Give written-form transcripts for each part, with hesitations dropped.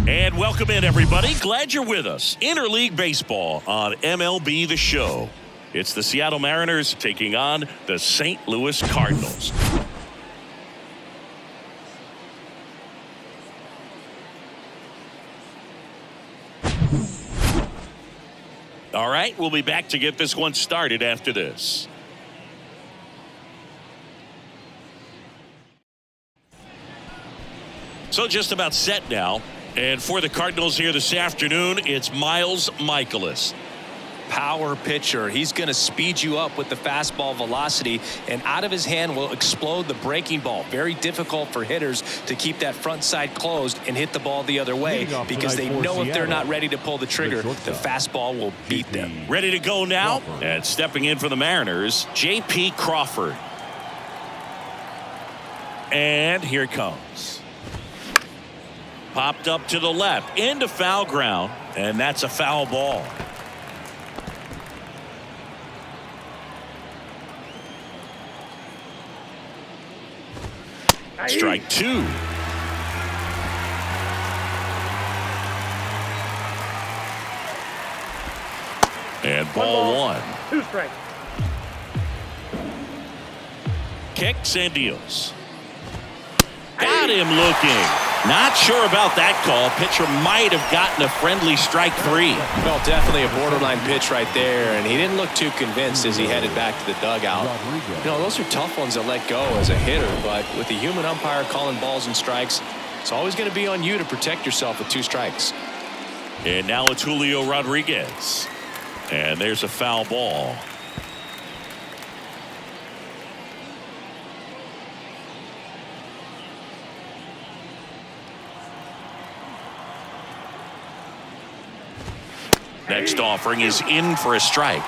And welcome in, everybody. Glad you're with us. Interleague Baseball on MLB The Show. It's the Seattle Mariners taking on the St. Louis Cardinals. All right, we'll be back to get this one started after this. So just about set now. And for the Cardinals here this afternoon, it's Miles Mikolas. Power pitcher. He's going to speed you up with the fastball velocity, and out of his hand will explode the breaking ball. Very difficult for hitters to keep that front side closed and hit the ball the other way, because they know if they're not ready to pull the trigger, the fastball will beat them. Ready to go now, and stepping in for the Mariners, J.P. Crawford. And here it comes. Popped up to the left, into foul ground, and that's a foul ball. Strike two. And ball one. 2 strikes. Kicks and deals. Got him looking. Not sure about that call. Pitcher might have gotten a friendly strike 3. Well, definitely a borderline pitch right there, and he didn't look too convinced as he headed back to the dugout. You know, those are tough ones to let go as a hitter, but with the human umpire calling balls and strikes, it's always going to be on you to protect yourself with 2 strikes. And now it's Julio Rodriguez. And there's a foul ball. Next offering is in for a strike.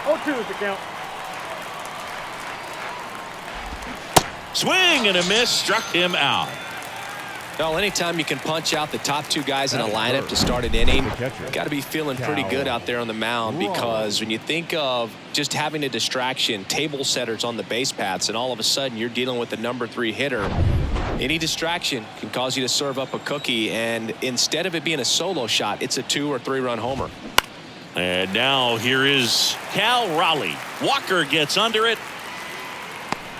0-2 is the count. Swing and a miss, struck him out. Well, anytime you can punch out the top 2 guys in a lineup to start an inning, got to be feeling pretty good out there on the mound, because when you think of just having a distraction, table setters on the base paths, and all of a sudden you're dealing with the number 3 hitter, any distraction can cause you to serve up a cookie, and instead of it being a solo shot, it's a 2 or 3 run homer. And now here is Cal Raleigh. Walker gets under it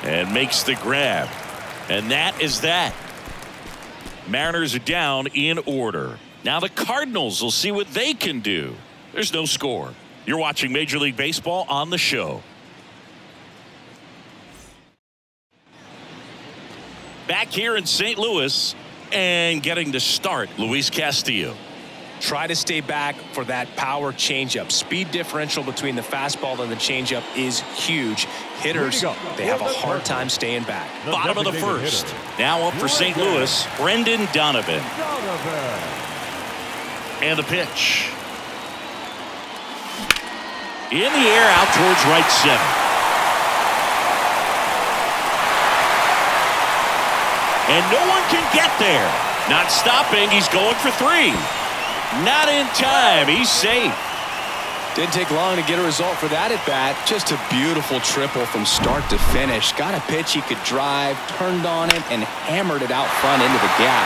and makes the grab. And that is that. Mariners are down in order. Now the Cardinals will see what they can do. There's no score. You're watching Major League Baseball on the show. Back here in St. Louis and getting to start, Luis Castillo. Try to stay back for that power changeup. Speed differential between the fastball and the changeup is huge. Hitters, they have a hard time staying back. Bottom of the first. Now up for St. Louis, Brendan Donovan. And the pitch. In the air, out towards right center. And no one can get there. Not stopping, he's going for 3. Not in time. He's safe. Didn't take long to get a result for that at bat. Just a beautiful triple from start to finish. Got a pitch he could drive, turned on it, and hammered it out front into the gap.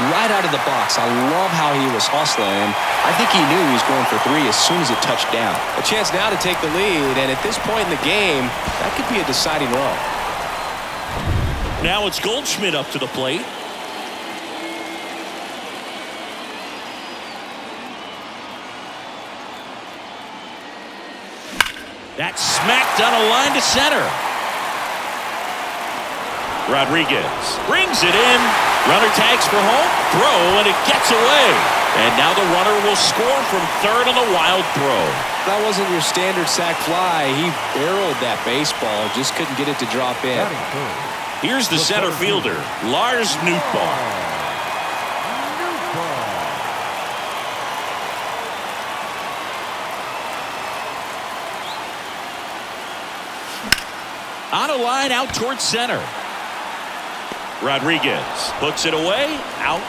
Right out of the box. I love how he was hustling. I think he knew he was going for 3 as soon as it touched down. A chance now to take the lead, and at this point in the game, that could be a deciding run. Now it's Goldschmidt up to the plate. That's smacked on a line to center. Rodriguez brings it in. Runner tags for home. Throw, and it gets away. And now the runner will score from third on a wild throw. That wasn't your standard sac fly. He barreled that baseball. Just couldn't get it to drop in. Here's the center fielder, Lars Nootbaar. On a line out towards center. Rodriguez puts it away. Out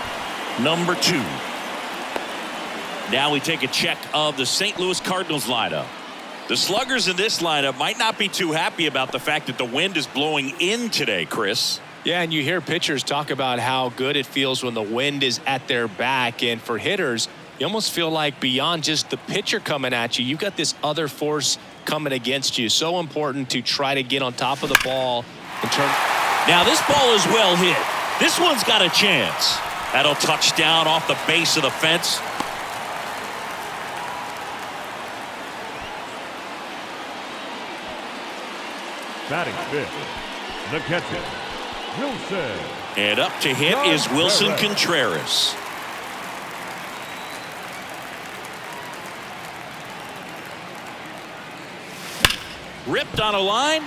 number 2. Now we take a check of the St. Louis Cardinals lineup. The sluggers in this lineup might not be too happy about the fact that the wind is blowing in today, Chris. Yeah, and you hear pitchers talk about how good it feels when the wind is at their back. And for hitters, you almost feel like beyond just the pitcher coming at you, you've got this other force coming against you. So important to try to get on top of the ball and turn. Now this ball is well hit. This one's got a chance. That'll touch down off the base of the fence. Batting fifth, the catcher, Wilson. And up to hit is Wilson Contreras. Ripped on a line.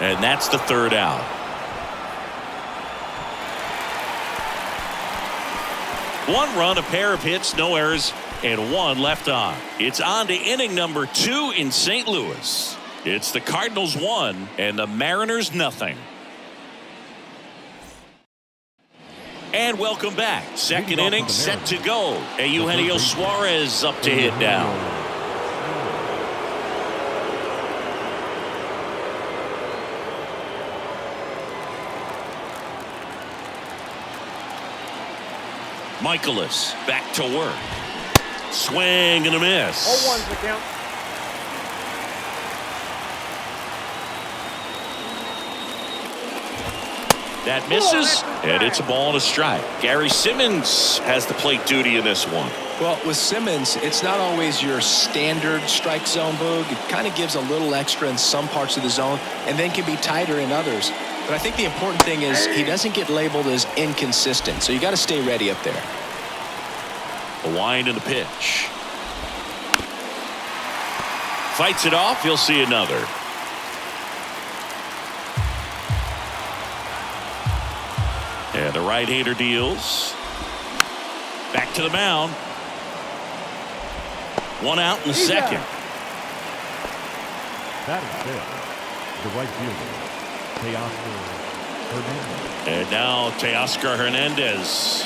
And that's the third out. One run, a pair of hits, no errors, and one left on. It's on to inning number 2 in St. Louis. It's the Cardinals 1 and the Mariners nothing. And welcome back. Second inning set to go. Eugenio Suarez up to hit now. Michaelis back to work. Swing and a miss. 0-1's the count. That misses, and it's a ball and a strike. Gary Simmons has the plate duty in this one. Well, with Simmons, it's not always your standard strike zone, Boog. It kind of gives a little extra in some parts of the zone and then can be tighter in others. But I think the important thing is he doesn't get labeled as inconsistent, so you got to stay ready up there. The wind and the pitch. Fights it off. He'll see another. And the right-hander deals. Back to the mound. One out in the second. Batting fifth, the right fielder, Teoscar Hernandez. And now Teoscar Hernandez.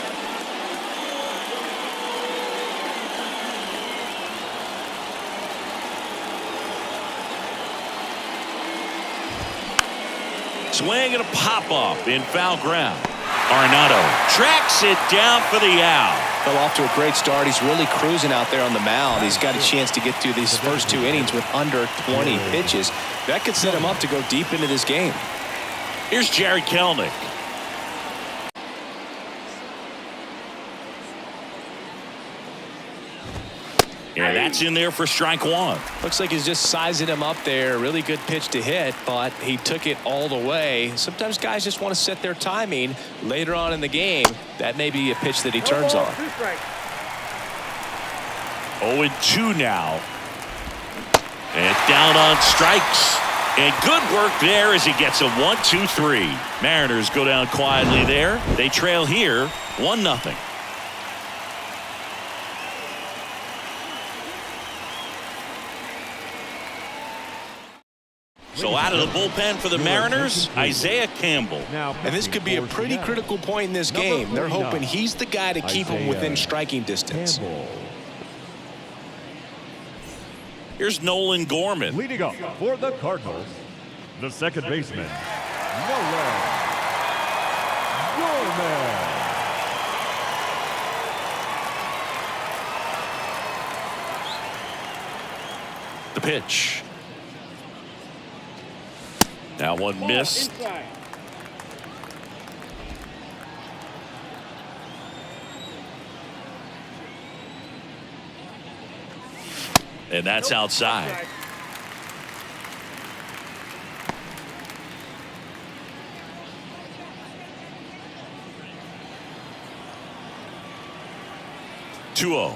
Swing and a pop-up in foul ground. Arenado tracks it down for the out. Fell off to a great start. He's really cruising out there on the mound. He's got a chance to get through these first 2 innings with under 20 pitches. That could set him up to go deep into this game. Here's Jared Kelenic. And that's in there for strike 1. Looks like he's just sizing him up there. Really good pitch to hit, but he took it all the way. Sometimes guys just want to set their timing later on in the game. That may be a pitch that he turns on. 0-2 now. And down on strikes. And good work there as he gets a 1-2-3. Mariners go down quietly there. They trail here 1-0. So out of the bullpen for the Mariners, Isaiah Campbell. And this could be a pretty critical point in this game. They're hoping he's the guy to keep them within striking distance. Here's Nolan Gorman. Leading up for the Cardinals, the second baseman, Nolan Gorman. The pitch. Now one missed. And that's outside. Two-0.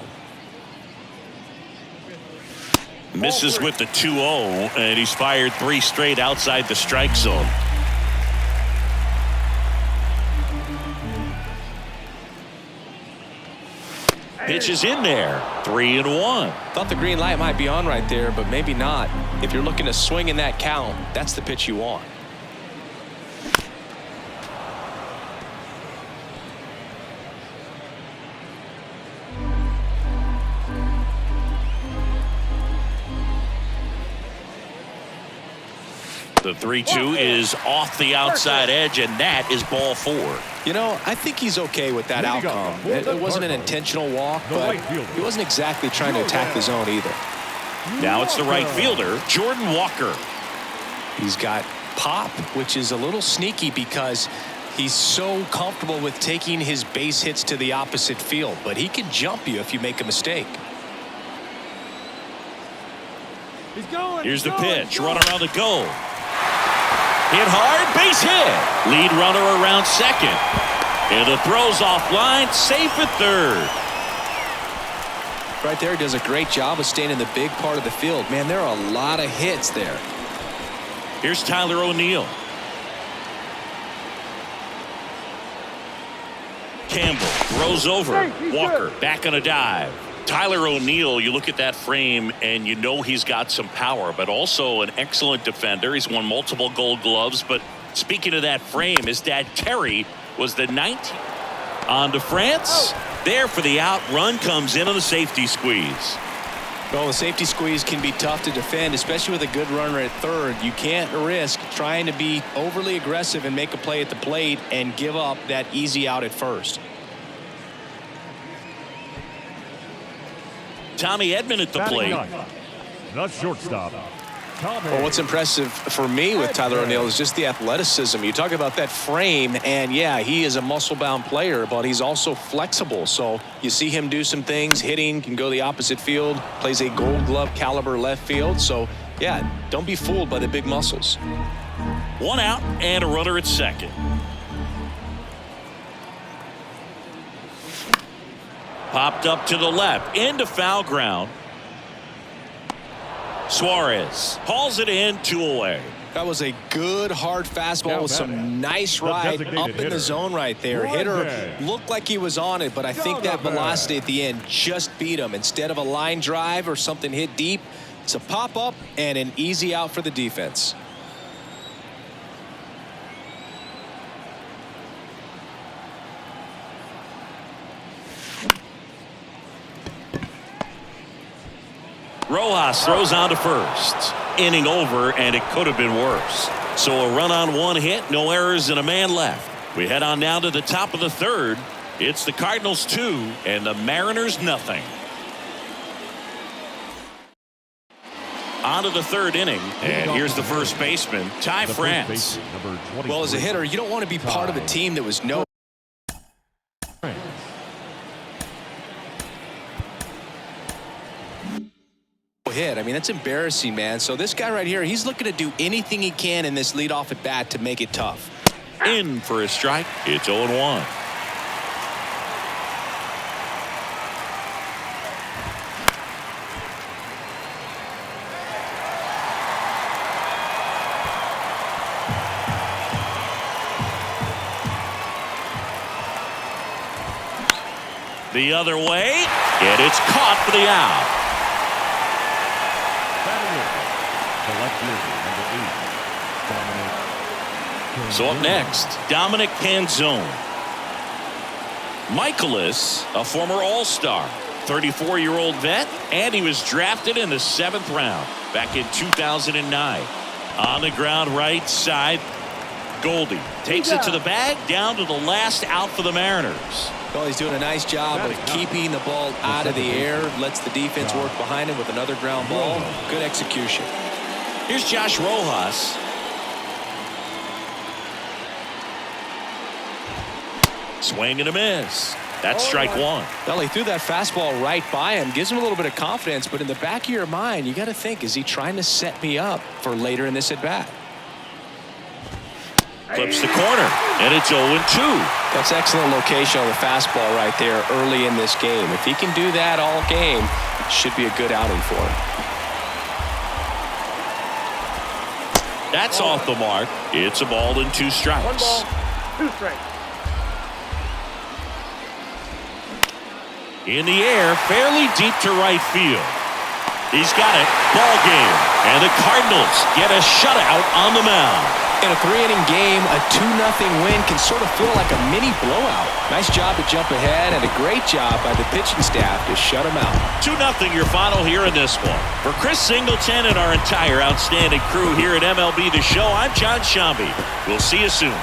Misses with the 2-0, and he's fired 3 straight outside the strike zone. Pitch is in there. 3-1. Thought the green light might be on right there, but maybe not. If you're looking to swing in that count, that's the pitch you want. The 3-2 is off the outside edge, and that is ball 4. You know, I think he's okay with that outcome. It wasn't an intentional walk, but he wasn't exactly trying to attack the zone either. Now it's the right fielder, Jordan Walker. He's got pop, which is a little sneaky because he's so comfortable with taking his base hits to the opposite field, but he can jump you if you make a mistake. Here's the pitch, run around the goal. Hit hard, base hit. Lead runner around second. And the throw's offline, safe at third. Right there, does a great job of staying in the big part of the field. Man, there are a lot of hits there. Here's Tyler O'Neill. Campbell throws over. Walker back on a dive. Tyler O'Neill, you look at that frame and you know he's got some power, but also an excellent defender. He's won multiple Gold Gloves. But speaking of that frame, his dad Terry was the 19th. On to France. There for the out. Run comes in on the safety squeeze. Well, the safety squeeze can be tough to defend, especially with a good runner at third. You can't risk trying to be overly aggressive and make a play at the plate and give up that easy out at first. Tommy Edman at the plate. The shortstop. Well, what's impressive for me with Tyler O'Neill is just the athleticism. You talk about that frame, and yeah, he is a muscle-bound player, but he's also flexible. So you see him do some things, hitting, can go the opposite field, plays a Gold Glove caliber left field. So yeah, don't be fooled by the big muscles. 1 out and a runner at second. Popped up to the left into foul ground. Suarez hauls it in, 2 away. That was a good hard fastball with some nice ride up in the zone right there. Hitter looked like he was on it, but I think that velocity at the end just beat him. Instead of a line drive or something hit deep, it's a pop up and an easy out for the defense. Rojas throws on to first. Inning over, and it could have been worse. So a run on 1 hit, no errors, and a man left. We head on now to the top of the third. It's the Cardinals 2 and the Mariners nothing. On to the third inning, and here's the first baseman, Ty France. Well, as a hitter, you don't want to be part of a team that was no hit. I mean, that's embarrassing, man. So this guy right here, he's looking to do anything he can in this leadoff at bat to make it tough. In for a strike. It's 0-1. The other way, and it's caught for the out. So up next, Dominic Canzone. Michaelis, a former All-Star, 34-year-old vet, and he was drafted in the 7th round back in 2009. On the ground right side, Goldie takes it to the bag, down to the last out for the Mariners. Well, he's doing a nice job of keeping the ball out of the air, lets the defense work behind him with another ground ball. Good execution. Here's Josh Rojas. Swing and a miss. That's strike 1. Well, he threw that fastball right by him, gives him a little bit of confidence, but in the back of your mind, you got to think, is he trying to set me up for later in this at bat? Clips the corner, and it's 0-2. That's excellent location on the fastball right there early in this game. If he can do that all game, it should be a good outing for him. That's off the mark. It's a ball and 2 strikes. 1 ball, 2 strikes. In the air, fairly deep to right field. He's got it. Ball game. And the Cardinals get a shutout on the mound. In a 3-inning game, a 2-0 win can sort of feel like a mini blowout. Nice job to jump ahead and a great job by the pitching staff to shut them out. 2-0 your final here in this one. For Chris Singleton and our entire outstanding crew here at MLB The Show, I'm John Shambi. We'll see you soon.